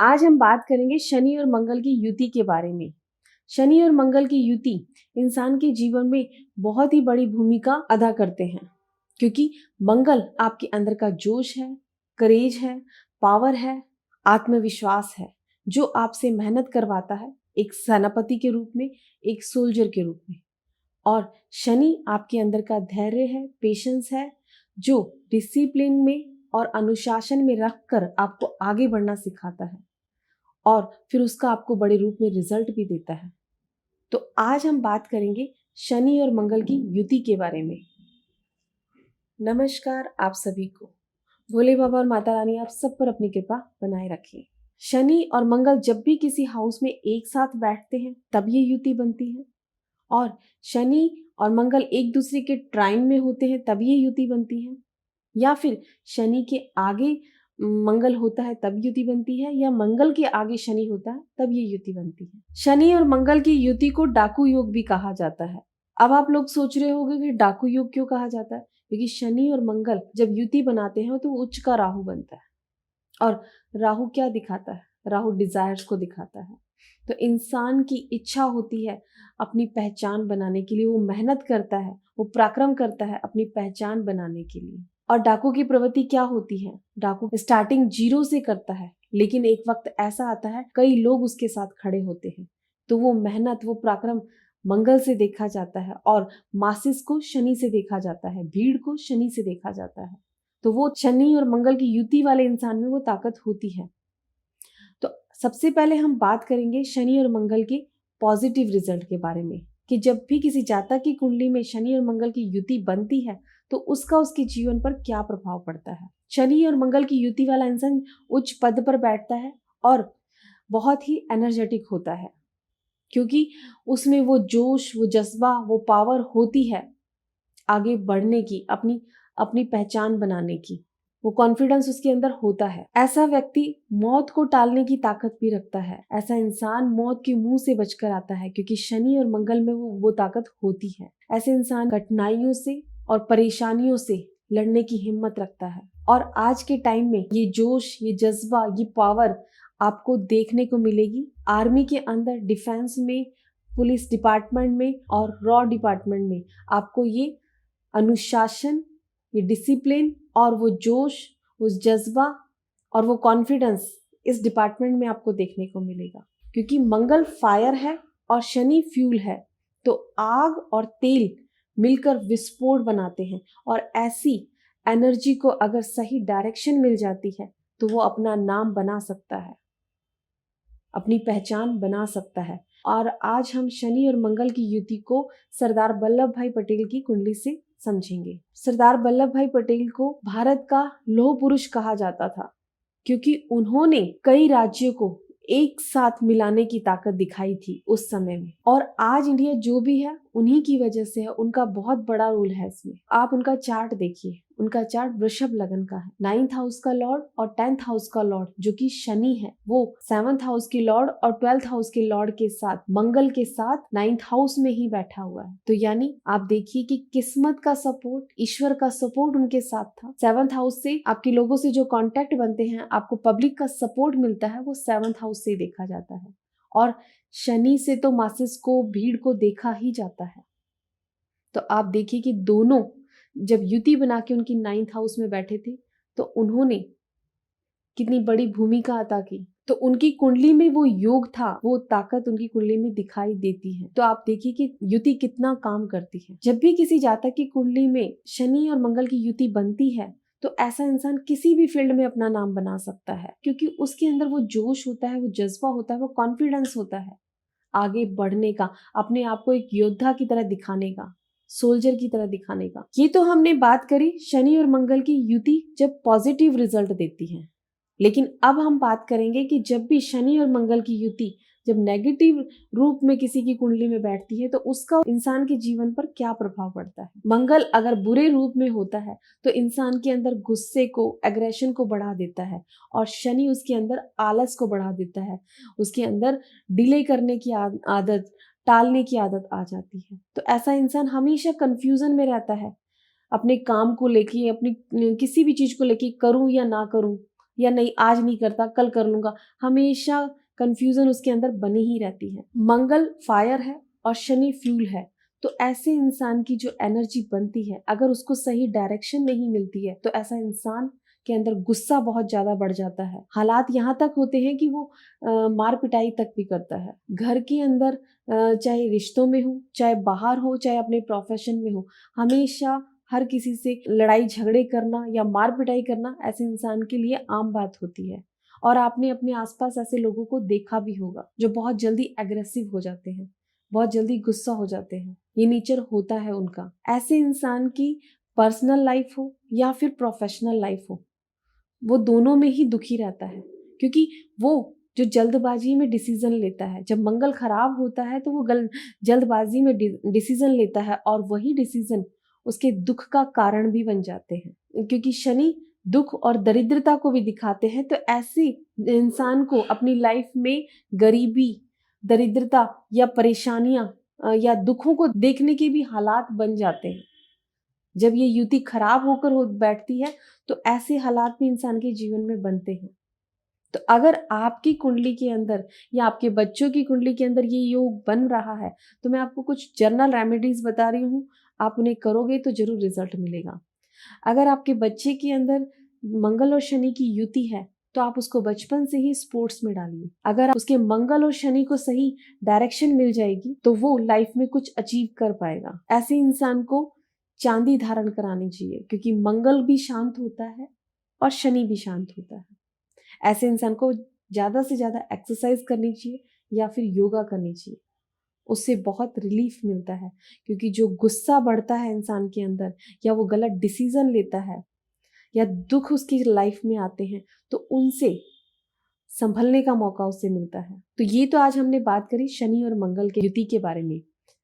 आज हम बात करेंगे शनि और मंगल की युति के बारे में। शनि और मंगल की युति इंसान के जीवन में बहुत ही बड़ी भूमिका अदा करते हैं, क्योंकि मंगल आपके अंदर का जोश है, करेज है, पावर है, आत्मविश्वास है, जो आपसे मेहनत करवाता है एक सेनापति के रूप में, एक सोल्जर के रूप में। और शनि आपके अंदर का धैर्य है, पेशेंस है, जो डिसिप्लिन में और अनुशासन में रखकर आपको आगे बढ़ना सिखाता है और फिर उसका आपको बड़े रूप में रिजल्ट भी देता है। तो आज हम बात करेंगे शनि और मंगल की युति के बारे में। नमस्कार आप सभी को। भोले बाबा और माता रानी आप सब पर अपनी कृपा बनाए रखें। शनि और मंगल जब भी किसी हाउस में एक साथ बैठते हैं तब ये युति बनती है, और शनि और मंगल एक दूसरे के ट्राइन में होते हैं तब ये युति बनती है, या फिर शनि के आगे मंगल होता है तब युति बनती है, या मंगल के आगे शनि होता है तब ये युति बनती है। शनि और मंगल की युति को डाकू योग भी कहा जाता है। अब आप लोग सोच रहे होंगे कि डाकू योग क्यों कहा जाता है, क्योंकि शनि और मंगल जब युति बनाते हैं तो उच्च का राहु बनता है, और राहु क्या दिखाता है? राहु डिजायर्स को दिखाता है। तो इंसान की इच्छा होती है अपनी पहचान बनाने के लिए, वो मेहनत करता है, वो पराक्रम करता है अपनी पहचान बनाने के लिए। और डाकू की प्रवृत्ति क्या होती है? डाकू स्टार्टिंग जीरो से करता है, लेकिन एक वक्त ऐसा आता है कई लोग उसके साथ खड़े होते हैं, तो वो मेहनत, वो पराक्रम मंगल से देखा जाता है, और मासिस को शनि से देखा जाता है, भीड़ को शनि से देखा जाता है। तो वो शनि और मंगल की युति वाले इंसान में वो ताकत होती है। तो सबसे पहले हम बात करेंगे शनि और मंगल के पॉजिटिव रिजल्ट के बारे में, कि जब भी किसी जातक की कुंडली में शनि और मंगल की युति बनती है तो उसका उसके जीवन पर क्या प्रभाव पड़ता है। शनि और मंगल की युति वाला इंसान उच्च पद पर बैठता है और बहुत ही एनर्जेटिक होता है, क्योंकि उसमें वो जोश, वो जज्बा, वो पावर होती है आगे बढ़ने की, अपनी अपनी पहचान बनाने की। वो कॉन्फिडेंस उसके अंदर होता है। ऐसा व्यक्ति मौत को टालने की ताकत भी रखता है। ऐसा इंसान मौत के मुंह से बचकर आता है, क्योंकि शनि और मंगल में वो ताकत होती है। ऐसे इंसान कठिनाइयों से और परेशानियों से लड़ने की हिम्मत रखता है। और आज के टाइम में ये जोश, ये जज्बा, ये पावर आपको देखने को मिलेगी आर्मी के अंदर, डिफेंस में, पुलिस डिपार्टमेंट में और रॉ डिपार्टमेंट में। आपको ये अनुशासन, ये डिसिप्लिन और वो जोश, उस जज्बा और वो कॉन्फिडेंस इस डिपार्टमेंट में आपको देखने को मिलेगा, क्योंकि मंगल फायर है और शनि फ्यूल है। तो आग और तेल मिलकर विस्फोट बनाते हैं, और ऐसी एनर्जी को अगर सही डायरेक्शन मिल जाती है तो वो अपना नाम बना सकता है, अपनी पहचान बना सकता है। और आज हम शनि और मंगल की युति को सरदार वल्लभ भाई पटेल की कुंडली से समझेंगे। सरदार वल्लभ भाई पटेल को भारत का लौह पुरुष कहा जाता था, क्योंकि उन्होंने कई राज्यों को एक साथ मिलाने की ताकत दिखाई थी उस समय में। और आज इंडिया जो भी है उन्हीं की वजह से है, उनका बहुत बड़ा रोल है इसमें। आप उनका चार्ट देखिए, उनका चार्ट वृषभ लगन का है। 9th हाउस का लॉर्ड और 10th हाउस का लॉर्ड जो कि शनि है, वो 7th हाउस के लॉर्ड और 12th हाउस के लॉर्ड के साथ, मंगल के साथ 9th हाउस में ही बैठा हुआ है। तो यानी आप देखिए कि किस्मत का सपोर्ट, ईश्वर का सपोर्ट उनके साथ था। 7th हाउस से आपके लोगों से जो कॉन्टेक्ट बनते हैं, आपको पब्लिक का सपोर्ट मिलता है, वो 7th हाउस से देखा जाता है। और शनि से तो मासिस को, भीड़ को देखा ही जाता है। तो आप देखिए कि दोनों जब युति बना के उनकी 9th हाउस में बैठे थे तो उन्होंने कितनी बड़ी भूमिका अदा की। तो उनकी कुंडली में वो योग था, वो ताकत उनकी कुंडली में दिखाई देती है। तो आप देखिए कि युति कितना काम करती है। जब भी किसी जातक की कुंडली में शनि और मंगल की युति बनती है तो ऐसा इंसान किसी भी फील्ड में अपना नाम बना सकता है, क्योंकि उसके अंदर वो जोश होता है, वो जज्बा होता है, वो कॉन्फिडेंस होता है आगे बढ़ने का, अपने आप को एक योद्धा की तरह दिखाने का, सोल्जर की तरह दिखाने का। ये तो हमने बात करी शनि और मंगल की युति जब पॉजिटिव रिजल्ट देती है। लेकिन अब हम बात करेंगे कि जब भी शनि और मंगल की युति जब नेगेटिव रूप में किसी की कुंडली में बैठती है तो उसका इंसान के जीवन पर क्या प्रभाव पड़ता है। मंगल अगर बुरे रूप में होता है तो इंसान के अंदर गुस्से को, एग्रेशन को बढ़ा देता है, और शनि उसके अंदर आलस को बढ़ा देता है, उसके अंदर डिले करने की आदत, टालने की आदत आ जाती है। तो ऐसा इंसान हमेशा कंफ्यूजन में रहता है, अपने काम को लेके, अपनी किसी भी चीज को लेके, करूं या ना करूं, या नहीं आज नहीं करता कल कर लूंगा, हमेशा कंफ्यूजन उसके अंदर बनी ही रहती है। मंगल फायर है और शनि फ्यूल है, तो ऐसे इंसान की जो एनर्जी बनती है, अगर उसको सही डायरेक्शन नहीं मिलती है तो ऐसा इंसान के अंदर गुस्सा बहुत ज्यादा बढ़ जाता है। हालात यहाँ तक होते हैं कि वो मार पिटाई तक भी करता है। घर के अंदर चाहे रिश्तों में हो, चाहे बाहर हो, चाहे अपने प्रोफेशन में हो, हमेशा हर किसी से लड़ाई झगड़े करना या मार पिटाई करना ऐसे इंसान के लिए आम बात होती है। और आपने अपने आसपास ऐसे लोगों को देखा भी होगा जो बहुत जल्दी एग्रेसिव हो जाते हैं, बहुत जल्दी गुस्सा हो जाते हैं। ये नेचर होता है उनका। ऐसे इंसान की पर्सनल लाइफ हो या फिर प्रोफेशनल लाइफ हो, वो दोनों में ही दुखी रहता है, क्योंकि वो जो जल्दबाजी में डिसीजन लेता है, जब मंगल खराब होता है तो वो जल्दबाजी में डिसीजन लेता है और वही डिसीजन उसके दुख का कारण भी बन जाते हैं। क्योंकि शनि दुख और दरिद्रता को भी दिखाते हैं, तो ऐसे इंसान को अपनी लाइफ में गरीबी, दरिद्रता या परेशानियां या दुखों को देखने के भी हालात बन जाते हैं। जब ये युति खराब होकर हो बैठती है तो ऐसे हालात भी इंसान के जीवन में बनते हैं। तो अगर आपकी कुंडली के अंदर या आपके बच्चों की कुंडली के अंदर ये योग बन रहा है, तो मैं आपको कुछ जनरल रेमेडीज बता रही हूँ, आप उन्हें करोगे तो जरूर रिजल्ट मिलेगा। अगर आपके बच्चे के अंदर मंगल और शनि की युति है तो आप उसको बचपन से ही स्पोर्ट्स में डालिए। अगर उसके मंगल और शनि को सही डायरेक्शन मिल जाएगी तो वो लाइफ में कुछ अचीव कर पाएगा। ऐसे इंसान को चांदी धारण करानी चाहिए, क्योंकि मंगल भी शांत होता है और शनि भी शांत होता है। ऐसे इंसान को ज्यादा से ज्यादा एक्सरसाइज करनी चाहिए या फिर योगा करनी चाहिए, उससे बहुत रिलीफ मिलता है। क्योंकि जो गुस्सा बढ़ता है इंसान के अंदर, या वो गलत डिसीजन लेता है, या दुख उसकी लाइफ में आते हैं, तो उनसे संभलने का मौका उससे मिलता है। तो ये तो आज हमने बात करी शनि और मंगल के युति के बारे में।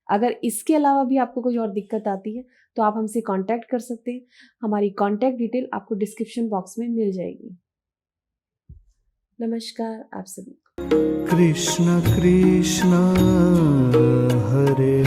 अगर इसके अलावा भी आपको कोई और दिक्कत आती है तो आप हमसे कांटेक्ट कर सकते हैं। हमारी कांटेक्ट डिटेल आपको डिस्क्रिप्शन बॉक्स में मिल जाएगी। नमस्कार आप सभी। कृष्ण कृष्ण हरे